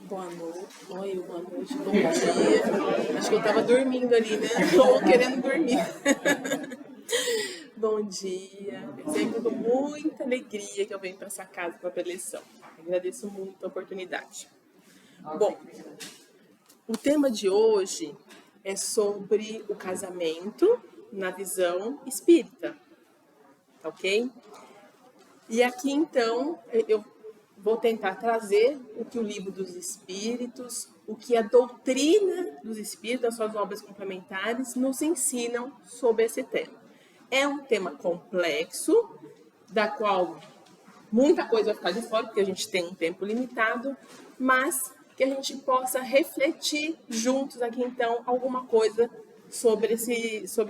Boa noite. Oi, boa noite, bom dia. Acho que eu tava dormindo ali, né? Tô querendo dormir. Bom dia. É sempre com muita alegria que eu venho para essa casa para a preleção. Agradeço muito a oportunidade. Bom, o tema de hoje é sobre o casamento na visão espírita, ok? E aqui, então, eu vou tentar trazer o que o Livro dos Espíritos, o que a doutrina dos Espíritos, as suas obras complementares, nos ensinam sobre esse tema. É um tema complexo, da qual muita coisa vai ficar de fora, porque a gente tem um tempo limitado, mas que a gente possa refletir juntos aqui, então, alguma coisa sobre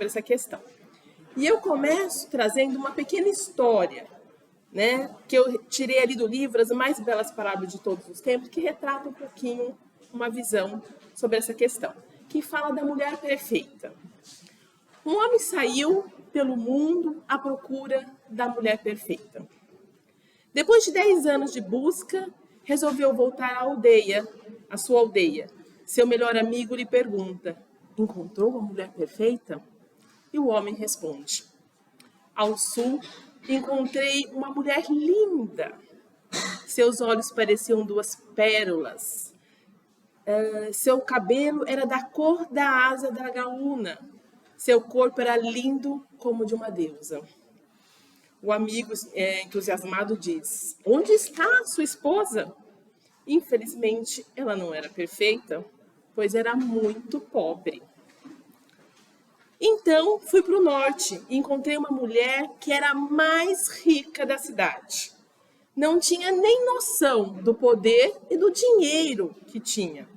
essa questão. E eu começo trazendo uma pequena história, né, que eu tirei ali do livro As Mais Belas Parábolas de Todos os Tempos, que retrata um pouquinho uma visão sobre essa questão, que fala da mulher perfeita. Um homem saiu pelo mundo à procura da mulher perfeita. Depois de 10 anos de busca, resolveu voltar à aldeia, à sua aldeia. Seu melhor amigo lhe pergunta: encontrou a mulher perfeita? E o homem responde: ao sul, encontrei uma mulher linda. Seus olhos pareciam duas pérolas. Seu cabelo era da cor da asa da gaúna. Seu corpo era lindo como de uma deusa. O amigo, entusiasmado, diz: onde está sua esposa? Infelizmente, ela não era perfeita, pois era muito pobre. Então, fui para o norte e encontrei uma mulher que era a mais rica da cidade. Não tinha nem noção do poder e do dinheiro que tinha.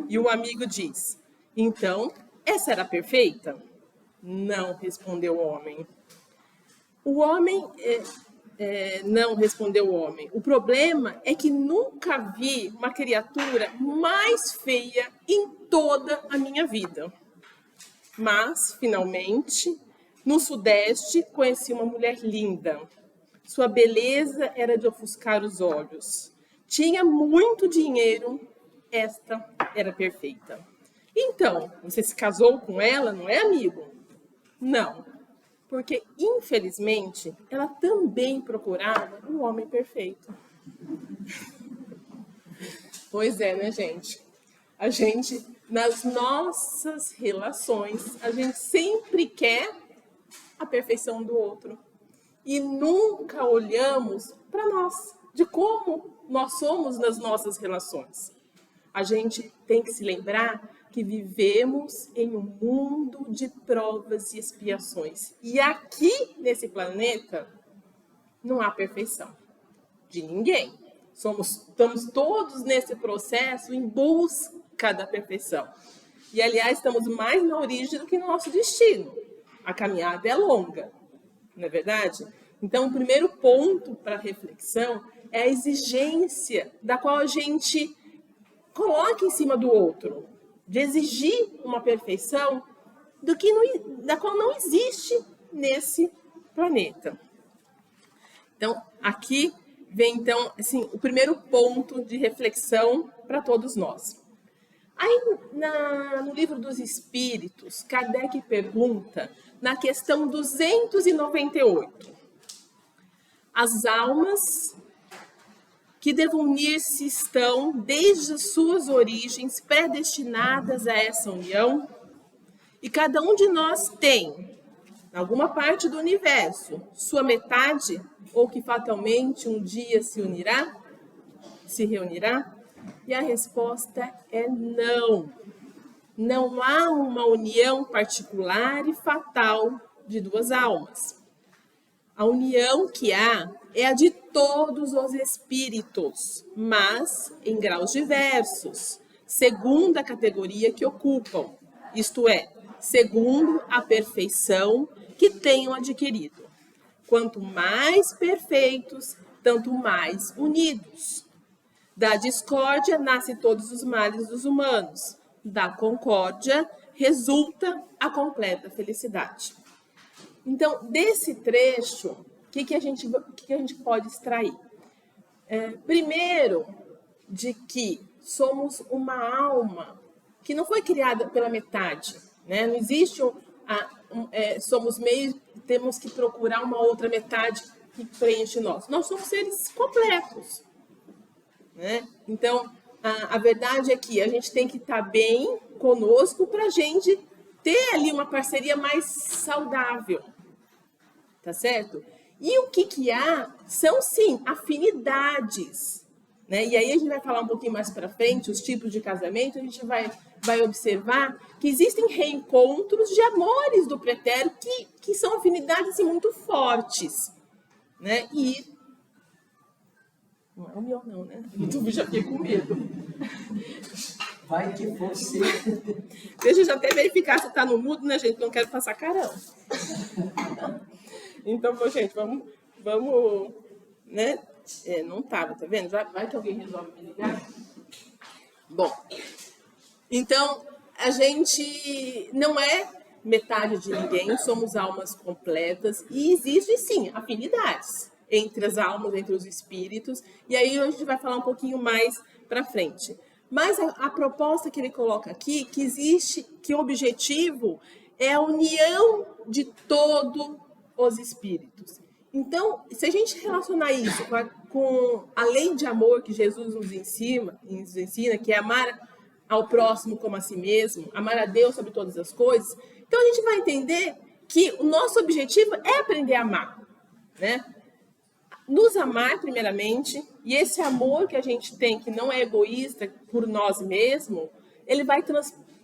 E o amigo diz: então, essa era perfeita? Não, respondeu o homem. Não, respondeu o homem. O problema é que nunca vi uma criatura mais feia em toda a minha vida. Mas, finalmente, no Sudeste, conheci uma mulher linda. Sua beleza era de ofuscar os olhos. Tinha muito dinheiro. Esta era perfeita. Então, você se casou com ela, não é, amigo? Não, porque, infelizmente, ela também procurava um homem perfeito. Pois é, né, gente? A gente, nas nossas relações, a gente sempre quer a perfeição do outro. E nunca olhamos para nós, de como nós somos nas nossas relações. A gente tem que se lembrar que vivemos em um mundo de provas e expiações. E aqui, nesse planeta, não há perfeição de ninguém. Estamos todos nesse processo em busca da perfeição. E, aliás, estamos mais na origem do que no nosso destino. A caminhada é longa, não é verdade? Então, o primeiro ponto para reflexão é a exigência da qual a gente coloca em cima do outro, de exigir uma perfeição da qual não existe nesse planeta. Então, aqui vem, então, assim, o primeiro ponto de reflexão para todos nós. Aí, no Livro dos Espíritos, Kardec pergunta, na questão 298, as almas que devam unir-se estão, desde as suas origens, predestinadas a essa união, e cada um de nós tem, em alguma parte do universo, sua metade, ou que fatalmente um dia se reunirá? E a resposta é não. Não há uma união particular e fatal de duas almas. A união que há é a de todos os espíritos, mas em graus diversos, segundo a categoria que ocupam, isto é, segundo a perfeição que tenham adquirido. Quanto mais perfeitos, tanto mais unidos. Da discórdia nascem todos os males dos humanos. Da concórdia resulta a completa felicidade. Então, desse trecho, o que a gente pode extrair? Primeiro, de que somos uma alma que não foi criada pela metade, né? Não existe somos meio, temos que procurar uma outra metade que preenche nós. Nós somos seres completos, né? Então, a verdade é que a gente tem que estar bem conosco para a gente ter ali uma parceria mais saudável, tá certo? E o que há são, sim, afinidades, né? E aí a gente vai falar um pouquinho mais para frente, os tipos de casamento, a gente vai observar que existem reencontros de amores do pretérito que são afinidades assim, muito fortes, né? E não é o meu não, né? Eu já fiquei com medo. Vai que fosse. Deixa eu já até verificar se tá no mudo, né, gente? Não quero passar carão. Então, gente, vamos, né? Não tava, tá vendo? Vai que alguém resolve me ligar. Bom, então, a gente não é metade de ninguém, somos almas completas e existem, sim, afinidades entre as almas, entre os espíritos, e aí a gente vai falar um pouquinho mais para frente. Mas a proposta que ele coloca aqui, que o objetivo é a união de todos os espíritos. Então, se a gente relacionar isso com a lei de amor que Jesus nos ensina, que é amar ao próximo como a si mesmo, amar a Deus sobre todas as coisas, então a gente vai entender que o nosso objetivo é aprender a amar, né? Nos amar primeiramente, e esse amor que a gente tem, que não é egoísta por nós mesmos, ele vai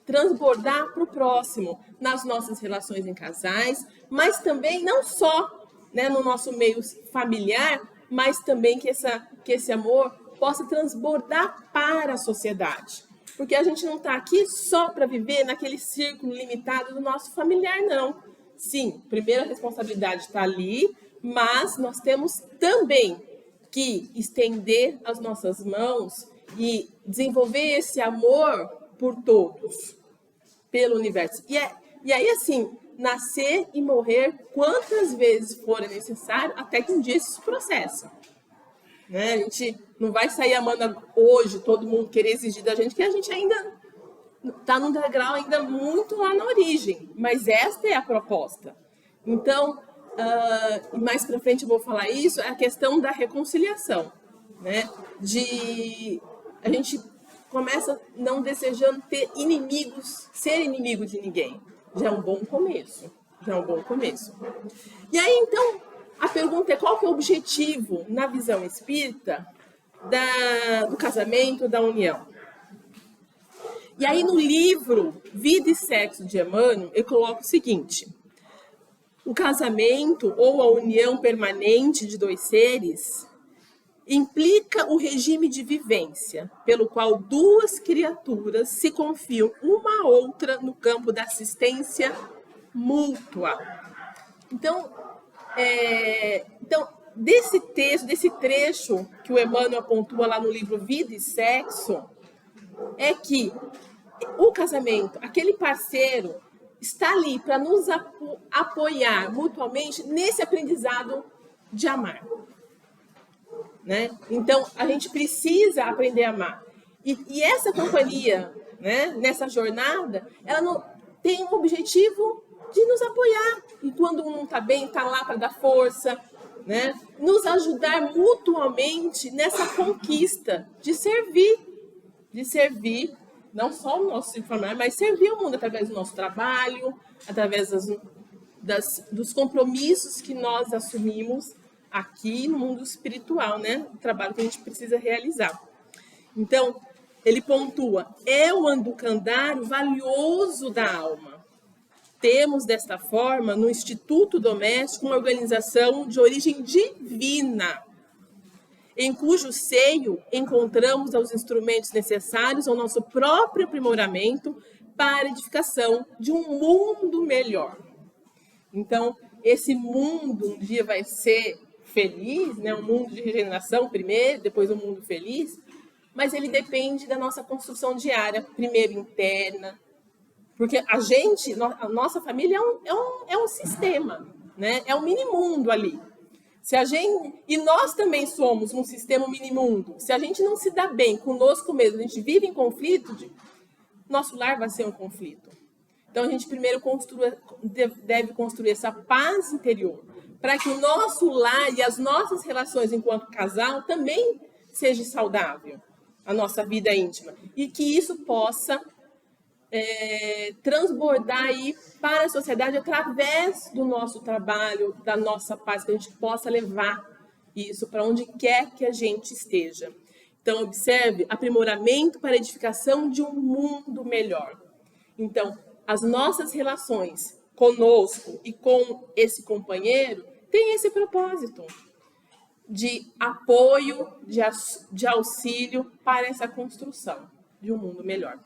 transbordar para o próximo, nas nossas relações em casais, mas também não só, né, no nosso meio familiar, mas também que esse amor possa transbordar para a sociedade. Porque a gente não está aqui só para viver naquele círculo limitado do nosso familiar, não. Sim, primeira responsabilidade está ali, mas nós temos também que estender as nossas mãos e desenvolver esse amor por todos, pelo universo. E aí, assim, nascer e morrer quantas vezes for necessário, até que um dia isso se processa. Né? A gente não vai sair amando hoje, todo mundo querer exigir da gente, que a gente ainda está num degrau ainda muito lá na origem. Mas esta é a proposta. Então, mais para frente eu vou falar isso, é a questão da reconciliação, né? A gente começa não desejando ter inimigos, ser inimigo de ninguém. Já é um bom começo. E aí, então, a pergunta é qual que é o objetivo, na visão espírita, do casamento, da união? E aí, no livro Vida e Sexo de Emmanuel, eu coloco o seguinte: o casamento ou a união permanente de dois seres implica o regime de vivência pelo qual duas criaturas se confiam uma à outra no campo da assistência mútua. Então, desse texto, desse trecho que o Emmanuel pontua lá no livro Vida e Sexo, é que o casamento, aquele parceiro, está ali para nos apoiar mutuamente nesse aprendizado de amar. Né? Então, a gente precisa aprender a amar. E essa companhia, né, nessa jornada, ela não tem um objetivo de nos apoiar. E quando um não está bem, está lá para dar força, né? Nos ajudar mutuamente nessa conquista de servir, não só o nosso ciclo familiar, mas servir o mundo através do nosso trabalho, através dos compromissos que nós assumimos aqui no mundo espiritual, né? O trabalho que a gente precisa realizar. Então, ele pontua, é o anducandário valioso da alma. Temos, desta forma, no Instituto Doméstico, uma organização de origem divina, em cujo seio encontramos os instrumentos necessários ao nosso próprio aprimoramento para a edificação de um mundo melhor. Então, esse mundo um dia vai ser feliz, né? Um mundo de regeneração primeiro, depois um mundo feliz, mas ele depende da nossa construção diária, primeiro interna, porque a nossa família é um sistema, né? É um mini mundo ali. E nós também somos um sistema minimundo. Se a gente não se dá bem conosco mesmo, a gente vive em conflito, nosso lar vai ser um conflito. Então, a gente primeiro deve construir essa paz interior, para que o nosso lar e as nossas relações enquanto casal também seja saudável, a nossa vida íntima. E que isso possa transbordar aí para a sociedade através do nosso trabalho, da nossa paz, que a gente possa levar isso para onde quer que a gente esteja. Então, observe, aprimoramento para a edificação de um mundo melhor. Então, as nossas relações conosco e com esse companheiro têm esse propósito de apoio, de auxílio para essa construção de um mundo melhor.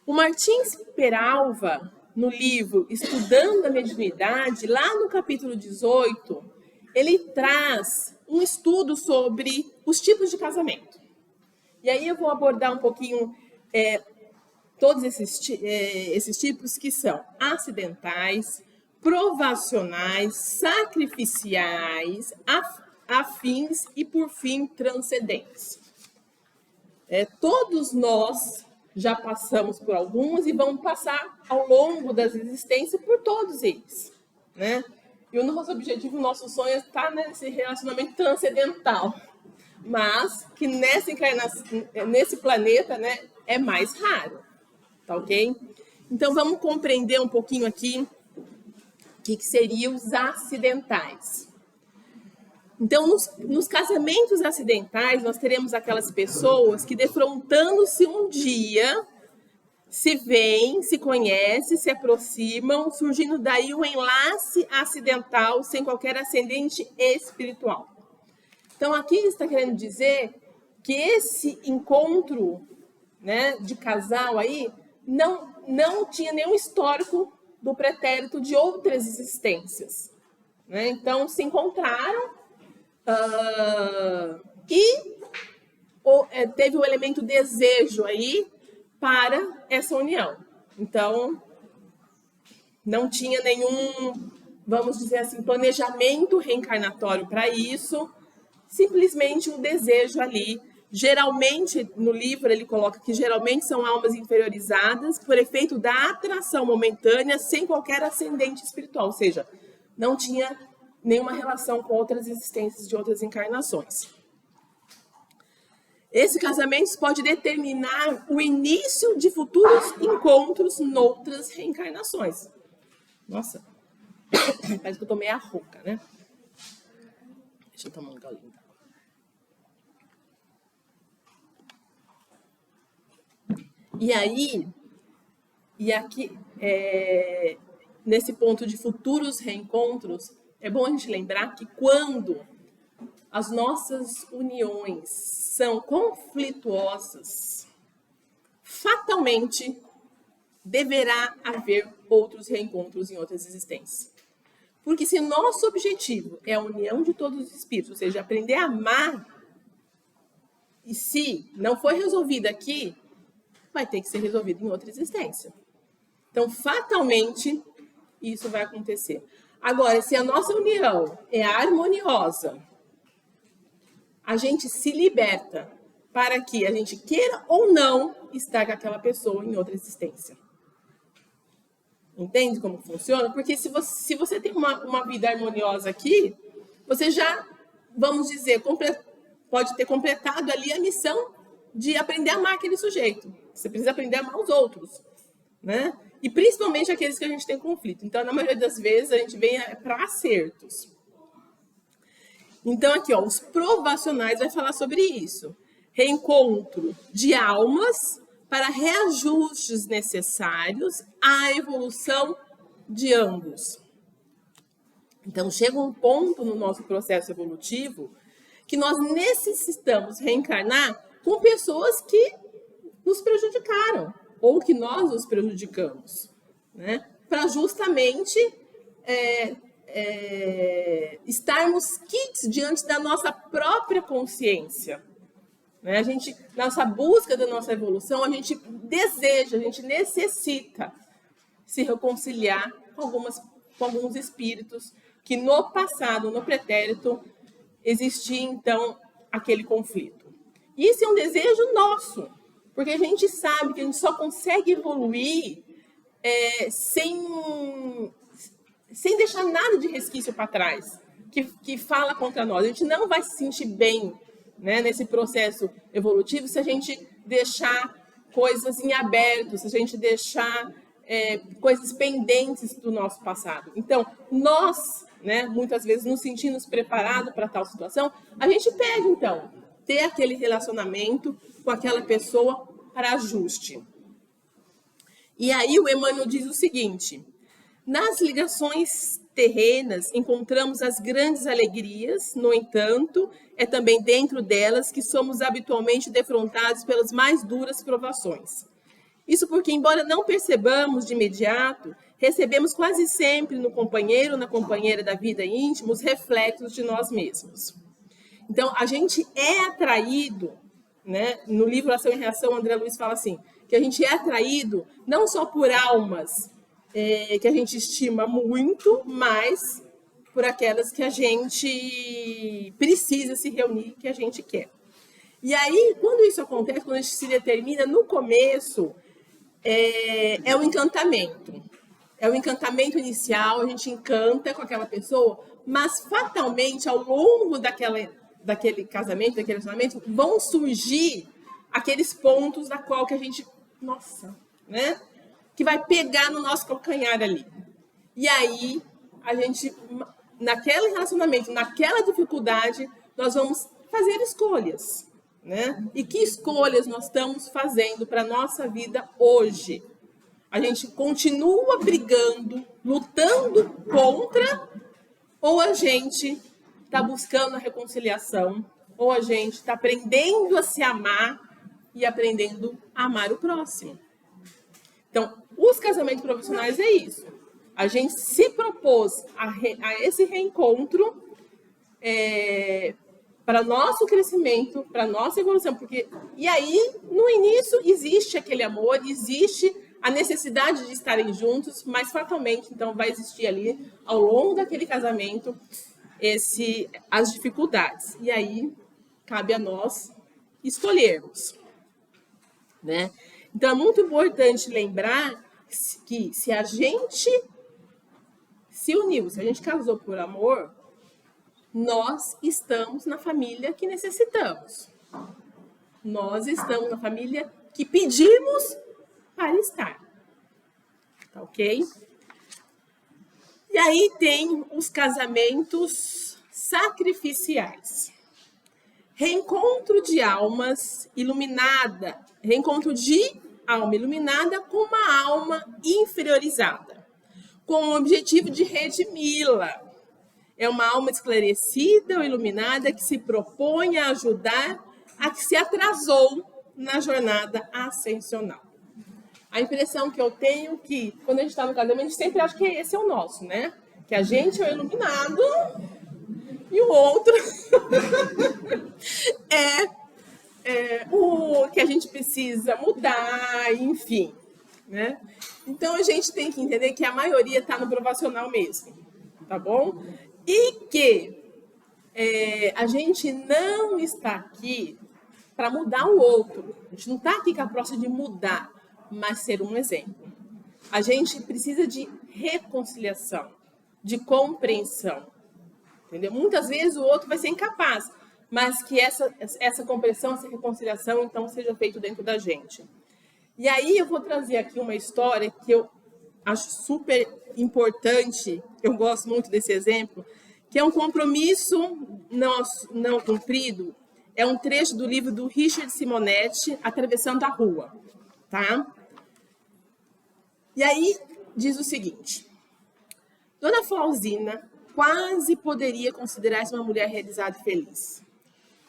O Martins Peralva, no livro Estudando a Mediunidade, lá no capítulo 18, ele traz um estudo sobre os tipos de casamento. E aí eu vou abordar um pouquinho todos esses tipos, que são acidentais, provacionais, sacrificiais, afins e, por fim, transcendentes. Todos nós já passamos por alguns e vamos passar ao longo das existências por todos eles, né? E o nosso objetivo, o nosso sonho é estar nesse relacionamento transcendental, mas que nessa encarnação, nesse planeta, né, é mais raro, tá ok? Então vamos compreender um pouquinho aqui o que seriam os acidentais. Então, nos casamentos acidentais, nós teremos aquelas pessoas que, defrontando-se um dia, se veem, se conhecem, se aproximam, surgindo daí um enlace acidental sem qualquer ascendente espiritual. Então, aqui está querendo dizer que esse encontro, né, de casal aí não tinha nenhum histórico do pretérito de outras existências, né? Então, se encontraram e teve o elemento desejo aí para essa união. Então, não tinha nenhum, vamos dizer assim, planejamento reencarnatório para isso, simplesmente um desejo ali. Geralmente, no livro, ele coloca que geralmente são almas inferiorizadas por efeito da atração momentânea sem qualquer ascendente espiritual, ou seja, não tinha nenhuma relação com outras existências de outras encarnações. Esse casamento pode determinar o início de futuros encontros noutras reencarnações. Nossa, parece que eu tomei a rouca, né? Deixa eu tomar um golinho. E aqui, nesse ponto de futuros reencontros, é bom a gente lembrar que quando as nossas uniões são conflituosas, fatalmente deverá haver outros reencontros em outras existências. Porque se nosso objetivo é a união de todos os espíritos, ou seja, aprender a amar, e se não foi resolvido aqui, vai ter que ser resolvido em outra existência. Então, fatalmente, isso vai acontecer. Agora, se a nossa união é harmoniosa, a gente se liberta para que a gente queira ou não estar com aquela pessoa em outra existência. Entende como funciona? Porque se você tem uma vida harmoniosa aqui, você já, vamos dizer, pode ter completado ali a missão de aprender a amar aquele sujeito. Você precisa aprender a amar os outros, né? E principalmente aqueles que a gente tem conflito. Então, na maioria das vezes, a gente vem para acertos. Então, aqui, ó, os provacionais vai falar sobre isso. Reencontro de almas para reajustes necessários à evolução de ambos. Então, chega um ponto no nosso processo evolutivo que nós necessitamos reencarnar com pessoas que nos prejudicaram, ou que nós os prejudicamos, né? Para justamente estarmos quites diante da nossa própria consciência, né? Nossa busca da nossa evolução, a gente deseja, a gente necessita se reconciliar com alguns espíritos que no passado, no pretérito, existia, então, aquele conflito. E esse é um desejo nosso, porque a gente sabe que a gente só consegue evoluir sem deixar nada de resquício para trás, que fala contra nós. A gente não vai se sentir bem, né, nesse processo evolutivo se a gente deixar coisas em aberto, se a gente deixar coisas pendentes do nosso passado. Então, nós, né, muitas vezes nos sentimos preparados para tal situação, a gente pede, então, ter aquele relacionamento com aquela pessoa para ajuste. E aí o Emmanuel diz o seguinte: nas ligações terrenas encontramos as grandes alegrias, no entanto, é também dentro delas que somos habitualmente defrontados pelas mais duras provações. Isso porque, embora não percebamos de imediato, recebemos quase sempre no companheiro ou na companheira da vida íntima os reflexos de nós mesmos. Então, a gente é atraído, né? No livro Ação e Reação, André Luiz fala assim, que a gente é atraído não só por almas que a gente estima muito, mas por aquelas que a gente precisa se reunir, que a gente quer. E aí, quando isso acontece, quando a gente se determina, no começo, é o encantamento. É o encantamento inicial, a gente encanta com aquela pessoa, mas fatalmente, ao longo daquele casamento, daquele relacionamento, vão surgir aqueles pontos da qual que a gente, nossa, né? Que vai pegar no nosso calcanhar ali. E aí, a gente, naquele relacionamento, naquela dificuldade, nós vamos fazer escolhas, né? E que escolhas nós estamos fazendo para a nossa vida hoje? A gente continua brigando, lutando contra, ou a gente está buscando a reconciliação, ou a gente está aprendendo a se amar e aprendendo a amar o próximo. Então, os casamentos profissionais é isso. A gente se propôs a esse reencontro para nosso crescimento, para nossa evolução. E aí, no início, existe aquele amor, existe a necessidade de estarem juntos, mas fatalmente, então, vai existir ali, ao longo daquele casamento, as dificuldades. E aí, cabe a nós escolhermos, né? Então, é muito importante lembrar que se a gente se uniu, se a gente casou por amor, nós estamos na família que necessitamos. Nós estamos na família que pedimos para estar. Tá ok? E aí tem os casamentos sacrificiais. Reencontro de almas iluminada. Reencontro de alma iluminada com uma alma inferiorizada, com o objetivo de redimi-la. É uma alma esclarecida ou iluminada que se propõe a ajudar a que se atrasou na jornada ascensional. A impressão que eu tenho é que, quando a gente está no casamento, a gente sempre acha que esse é o nosso, né? Que a gente é o iluminado e o outro o que a gente precisa mudar, enfim, né? Então, a gente tem que entender que a maioria está no provacional mesmo, tá bom? E que a gente não está aqui para mudar o outro. A gente não está aqui com a proposta de mudar, mas ser um exemplo. A gente precisa de reconciliação, de compreensão, entendeu? Muitas vezes o outro vai ser incapaz, mas que essa compreensão, essa reconciliação, então, seja feito dentro da gente. E aí eu vou trazer aqui uma história que eu acho super importante, eu gosto muito desse exemplo, que é um compromisso não cumprido. É um trecho do livro do Richard Simonetti, Atravessando a Rua, tá? E aí diz o seguinte: Dona Flauzina quase poderia considerar-se uma mulher realizada e feliz.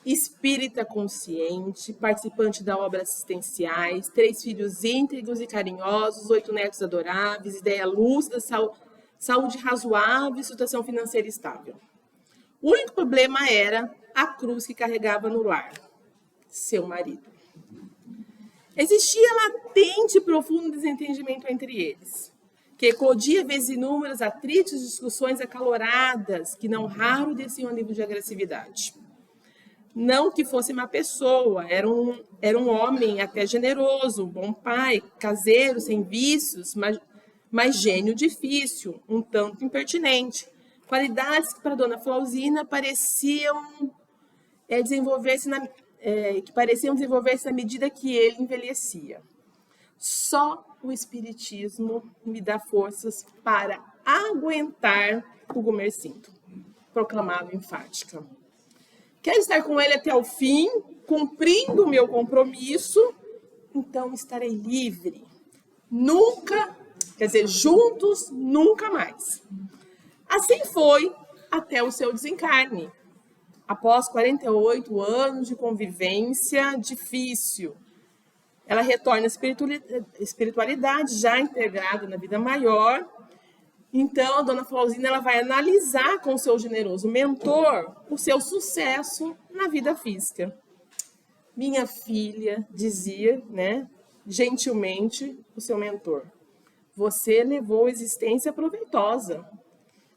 Espírita consciente, participante da obra assistenciais, 3 filhos íntegros e carinhosos, 8 netos adoráveis, ideia lúcida, saúde razoável e situação financeira estável. O único problema era a cruz que carregava no lar, seu marido. Existia latente e profundo desentendimento entre eles, que eclodia vezes inúmeras atritos e discussões acaloradas, que não raro desciam a nível de agressividade. Não que fosse uma pessoa, era um homem até generoso, um bom pai, caseiro, sem vícios, mas gênio difícil, um tanto impertinente. Qualidades que para a dona Flauzina pareciam desenvolver-se na medida que ele envelhecia. Só o Espiritismo me dá forças para aguentar o Gumercindo, proclamava enfática. Quero estar com ele até o fim, cumprindo o meu compromisso, então estarei livre. Nunca, quer dizer, juntos, nunca mais. Assim foi até o seu desencarne. Após 48 anos de convivência difícil, ela retorna à espiritualidade já integrada na vida maior. Então, a dona Flauzina ela vai analisar com o seu generoso mentor o seu sucesso na vida física. Minha filha, dizia, gentilmente, o seu mentor, você levou existência proveitosa.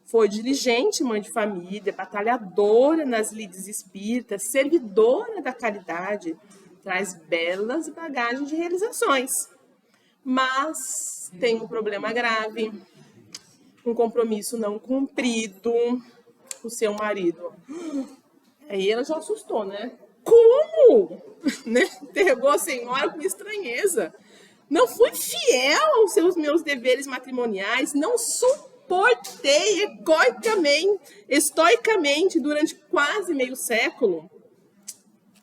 Foi diligente, mãe de família, batalhadora nas lides espíritas, servidora da caridade, traz belas bagagens de realizações. Mas tem um problema grave. Um compromisso não cumprido, o seu marido. Aí ela já assustou, né? Como? Interrogou a senhora com estranheza. Não fui fiel aos meus deveres matrimoniais, não suportei estoicamente durante quase meio século.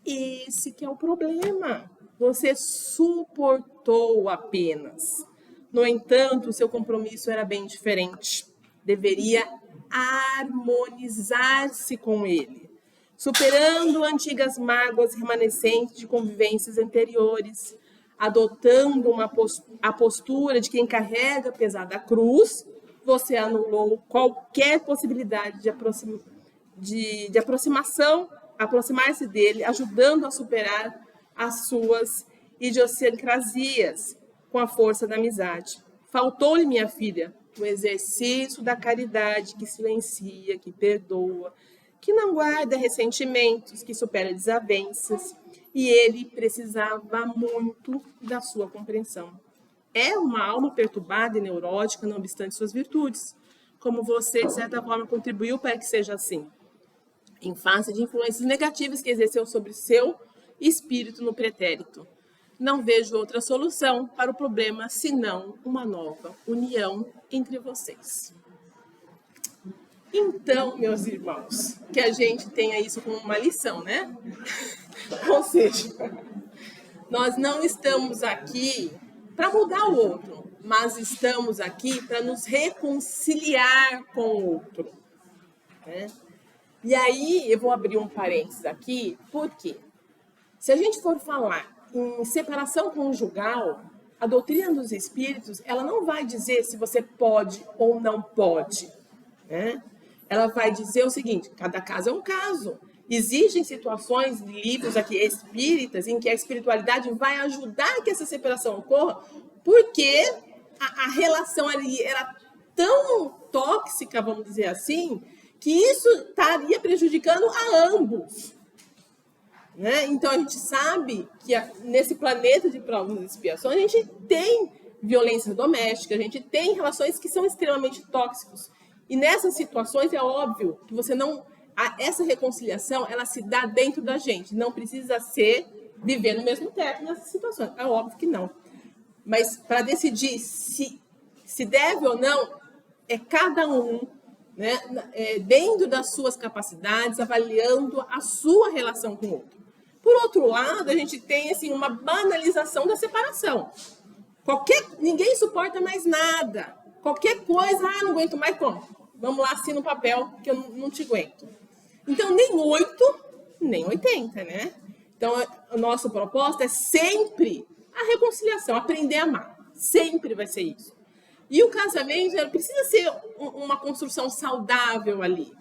Esse que é o problema. Você suportou apenas. No entanto, o seu compromisso era bem diferente. Deveria harmonizar-se com ele, superando antigas mágoas remanescentes de convivências anteriores, adotando a postura de quem carrega a pesada cruz. Você anulou qualquer possibilidade de aproximar-se dele, ajudando a superar as suas idiosincrasias com a força da amizade. Faltou-lhe, minha filha, o exercício da caridade que silencia, que perdoa, que não guarda ressentimentos, que supera desavenças, e ele precisava muito da sua compreensão. É uma alma perturbada e neurótica, não obstante suas virtudes, como você, de certa forma, contribuiu para que seja assim, em face de influências negativas que exerceu sobre seu espírito no pretérito. Não vejo outra solução para o problema senão uma nova união entre vocês. Então, meus irmãos, que a gente tenha isso como uma lição, né? Ou seja, nós não estamos aqui para mudar o outro, mas estamos aqui para nos reconciliar com o outro. E aí, eu vou abrir um parênteses aqui, porque se a gente for falar em separação conjugal, a doutrina dos espíritos, ela não vai dizer se você pode ou não pode, Ela vai dizer o seguinte, cada caso é um caso. Existem situações, livros aqui espíritas, em que a espiritualidade vai ajudar que essa separação ocorra, porque a relação ali era tão tóxica, vamos dizer assim, que isso estaria prejudicando a ambos. Então, a gente sabe que nesse planeta de provas e expiações, a gente tem violência doméstica, a gente tem relações que são extremamente tóxicas. E nessas situações, é óbvio que você não... Essa reconciliação, ela se dá dentro da gente. Não precisa ser viver no mesmo teto nessas situações. É óbvio que não. Mas para decidir se deve ou não, é cada um, dentro das suas capacidades, avaliando a sua relação com o outro. Por outro lado, a gente tem assim, uma banalização da separação. Ninguém suporta mais nada. Qualquer coisa, não aguento mais, como? Vamos lá, assina um papel que eu não te aguento. Então, nem 8, nem 80, Então, a nossa proposta é sempre a reconciliação, aprender a amar. Sempre vai ser isso. E o casamento precisa ser uma construção saudável ali.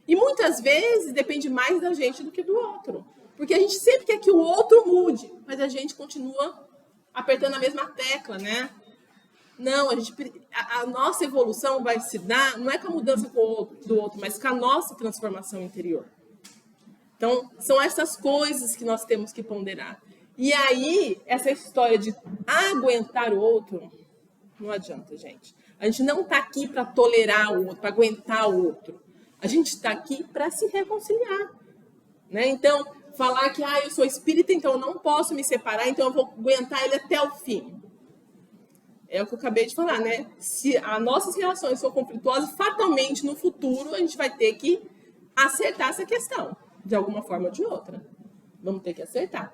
E muitas vezes depende mais da gente do que do outro. Porque a gente sempre quer que o outro mude, mas a gente continua apertando a mesma tecla, Não, a nossa evolução vai se dar, não é com a mudança do outro, mas com a nossa transformação interior. Então, são essas coisas que nós temos que ponderar. E aí, essa história de aguentar o outro, não adianta, gente. A gente não está aqui para tolerar o outro, para aguentar o outro. A gente está aqui para se reconciliar. Né? Então, falar que eu sou espírita, então eu não posso me separar, então eu vou aguentar ele até o fim. É o que eu acabei de falar, né? Se as nossas relações são conflituosas, fatalmente no futuro a gente vai ter que acertar essa questão, de alguma forma ou de outra. Vamos ter que acertar.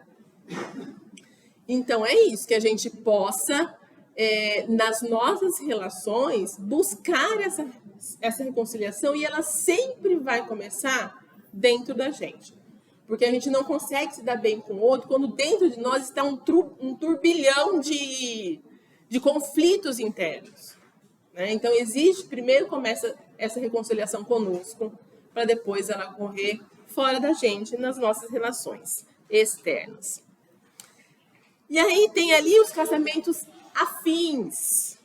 Então é isso, que a gente possa, nas nossas relações, buscar essa reconciliação, e ela sempre vai começar dentro da gente. Porque a gente não consegue se dar bem com o outro quando dentro de nós está um turbilhão de conflitos internos. Né? Então, primeiro começa essa reconciliação conosco, para depois ela ocorrer fora da gente, nas nossas relações externas. E aí tem ali os casamentos afins,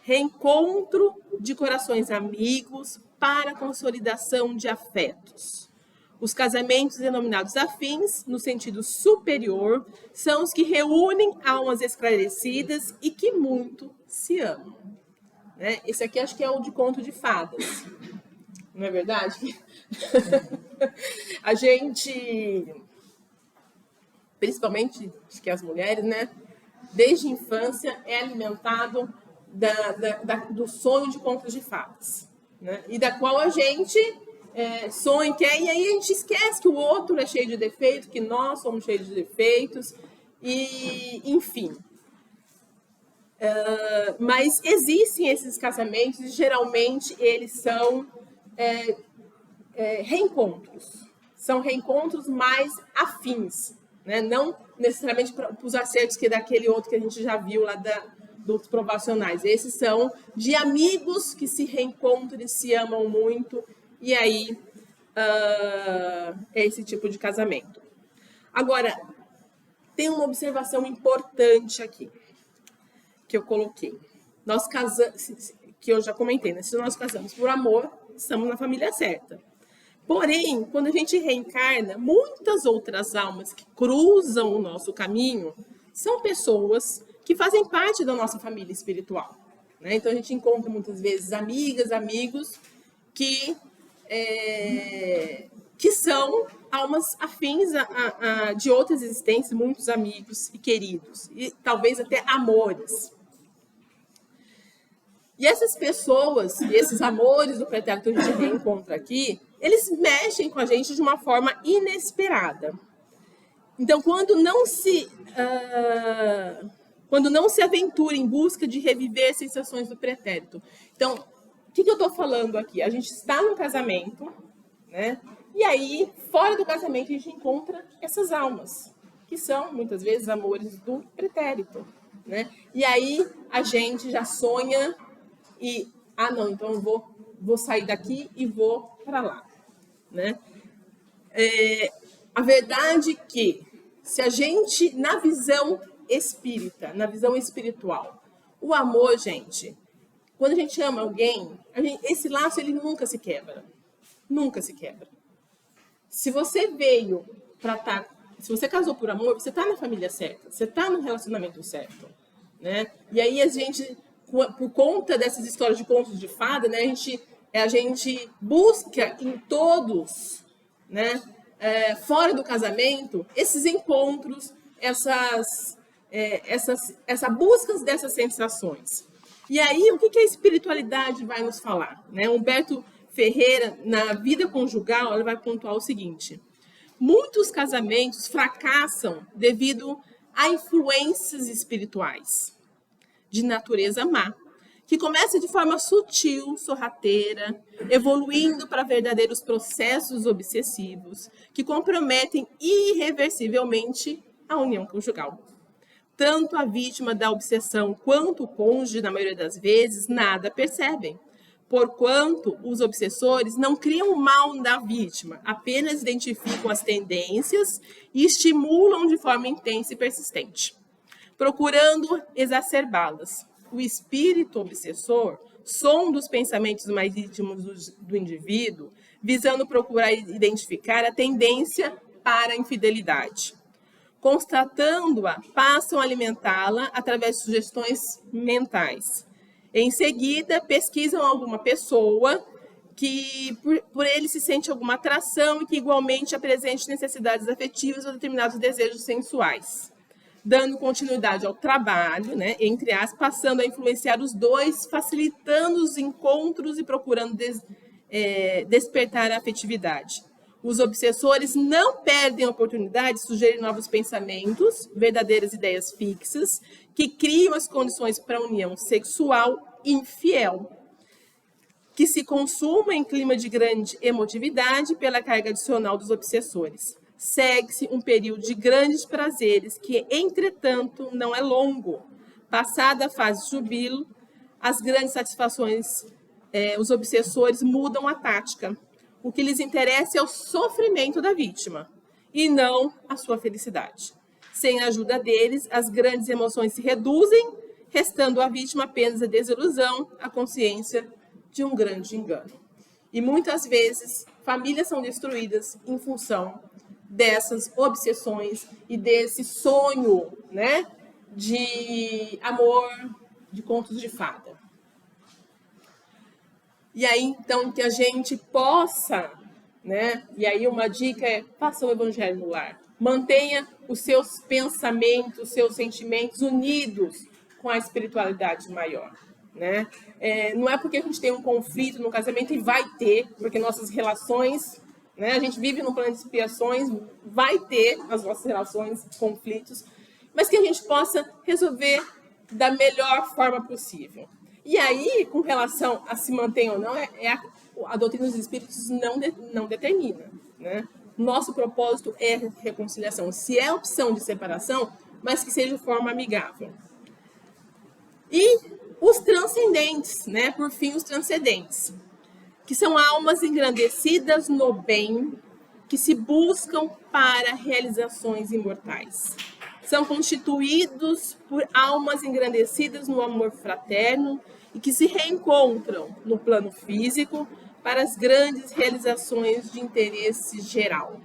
reencontro de corações amigos para a consolidação de afetos. Os casamentos denominados afins, no sentido superior, são os que reúnem almas esclarecidas e que muito se amam. Né? Esse aqui acho que é o de conto de fadas. Não é verdade? A gente, principalmente acho que as mulheres, né? Desde a infância é alimentado do sonho de contos de fadas. Né? E da qual a gente sonha, quer, e aí a gente esquece que o outro é cheio de defeitos, que nós somos cheios de defeitos, e enfim. Mas existem esses casamentos e geralmente eles são reencontros. São reencontros mais afins, né? Não necessariamente para os acertos que daquele outro que a gente já viu lá dos provacionais. Esses são de amigos que se reencontram e se amam muito. E aí, é esse tipo de casamento. Agora, tem uma observação importante aqui, que eu coloquei. Nós casamos, que eu já comentei, né? Se nós casamos por amor, estamos na família certa. Porém, quando a gente reencarna, muitas outras almas que cruzam o nosso caminho são pessoas que fazem parte da nossa família espiritual. Né? Então, a gente encontra muitas vezes amigas, amigos que são almas afins de outras existências, muitos amigos e queridos, e talvez até amores. E essas pessoas, esses amores do pretérito que a gente reencontra aqui, eles mexem com a gente de uma forma inesperada. Então, quando não se aventura em busca de reviver sensações do pretérito. Então, o que eu estou falando aqui? A gente está num casamento, né? E aí, fora do casamento, a gente encontra essas almas, que são, muitas vezes, amores do pretérito, né? E aí, a gente já sonha e, não, então eu vou sair daqui e vou para lá, né? A verdade é que, se a gente, na visão espírita, na visão espiritual, o amor, gente, quando a gente ama alguém, esse laço ele nunca se quebra. Nunca se quebra. Se você veio para estar... Se você casou por amor, você está na família certa. Você está no relacionamento certo. Né? E aí a gente, por conta dessas histórias de contos de fada, né, a gente busca em todos, né, fora do casamento, esses encontros, essa busca dessas sensações. E aí, o que a espiritualidade vai nos falar? Né? Humberto Ferreira, na Vida Conjugal, ele vai pontuar o seguinte: muitos casamentos fracassam devido a influências espirituais de natureza má, que começa de forma sutil, sorrateira, evoluindo para verdadeiros processos obsessivos que comprometem irreversivelmente a união conjugal. Tanto a vítima da obsessão quanto o cônjuge, na maioria das vezes, nada percebem, porquanto os obsessores não criam o mal da vítima, apenas identificam as tendências e estimulam de forma intensa e persistente, procurando exacerbá-las. o espírito obsessor sonda os pensamentos mais íntimos do indivíduo, visando procurar identificar a tendência para a infidelidade. Constatando-a, passam a alimentá-la através de sugestões mentais. Em seguida, pesquisam alguma pessoa que por ele se sente alguma atração e que igualmente apresente necessidades afetivas ou determinados desejos sensuais, dando continuidade ao trabalho, né, entre aspas, passando a influenciar os dois, facilitando os encontros e procurando despertar a afetividade. Os obsessores não perdem a oportunidade de sugerir novos pensamentos, verdadeiras ideias fixas, que criam as condições para a união sexual infiel, que se consuma em clima de grande emotividade pela carga adicional dos obsessores. Segue-se um período de grandes prazeres que, entretanto, não é longo. Passada a fase de jubilo, as grandes satisfações, os obsessores mudam a tática. O que lhes interessa é o sofrimento da vítima e não a sua felicidade. Sem a ajuda deles, as grandes emoções se reduzem, restando à vítima apenas a desilusão, a consciência de um grande engano. E muitas vezes, famílias são destruídas em função dessas obsessões e desse sonho, né, de amor, de contos de fada. E aí, então, que a gente possa, né, e aí uma dica é, faça o evangelho no lar. Mantenha os seus pensamentos, os seus sentimentos unidos com a espiritualidade maior, né? Não é porque a gente tem um conflito no casamento, e vai ter, porque nossas relações, né, a gente vive num plano de expiações, vai ter as nossas relações, conflitos, mas que a gente possa resolver da melhor forma possível. E aí, com relação a se manter ou não, a doutrina dos espíritos não determina, né? Nosso propósito é reconciliação. Se é opção de separação, mas que seja de forma amigável. E os transcendentes, né? Por fim, os transcendentes, que são almas engrandecidas no bem, que se buscam para realizações imortais. São constituídos por almas engrandecidas no amor fraterno e que se reencontram no plano físico para as grandes realizações de interesse geral.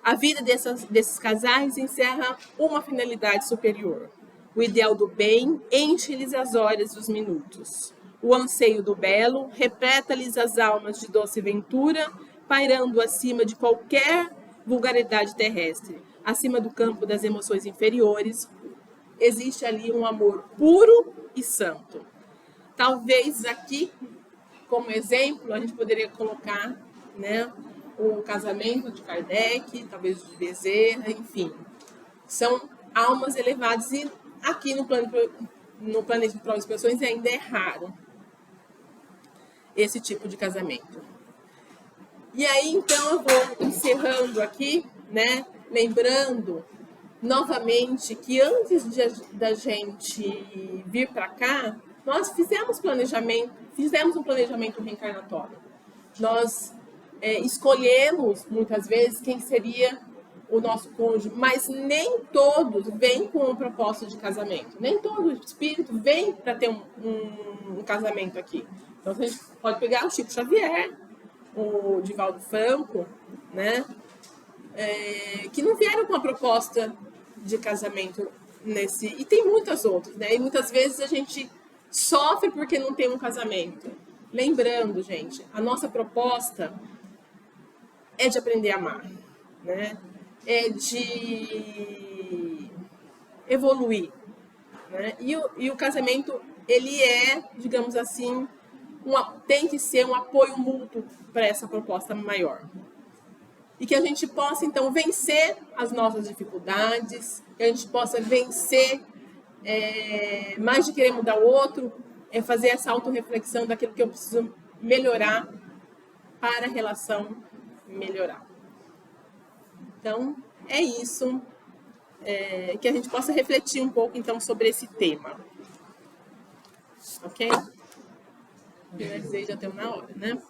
A vida desses casais encerra uma finalidade superior. O ideal do bem enche-lhes as horas e os minutos. O anseio do belo repleta-lhes as almas de doce ventura, pairando acima de qualquer vulgaridade terrestre. Acima do campo das emoções inferiores, existe ali um amor puro e santo. Talvez aqui, como exemplo, a gente poderia colocar, né, o casamento de Kardec, talvez de Bezerra, enfim. São almas elevadas e aqui no planeta de provas e expiações ainda é raro esse tipo de casamento. E aí, então, eu vou encerrando aqui, né, lembrando novamente que antes da gente vir para cá, nós fizemos um planejamento reencarnatório. Nós escolhemos, muitas vezes, quem seria o nosso cônjuge, mas nem todos vêm com uma proposta de casamento. Nem todo espírito vem para ter um casamento aqui. Então, a gente pode pegar o Chico Xavier, o Divaldo Franco, né? Que não vieram com uma proposta de casamento nesse... E tem muitas outras, né? E muitas vezes a gente sofre porque não tem um casamento. Lembrando, gente, a nossa proposta é de aprender a amar, né? É de evoluir, né? E o casamento, ele é, digamos assim, tem que ser um apoio mútuo para essa proposta maior. E que a gente possa, então, vencer as nossas dificuldades, que a gente possa vencer, mais de querer mudar o outro, fazer essa autorreflexão daquilo que eu preciso melhorar para a relação melhorar. Então, é isso, que a gente possa refletir um pouco, então, sobre esse tema. Ok? Finalizei já tem uma hora, né?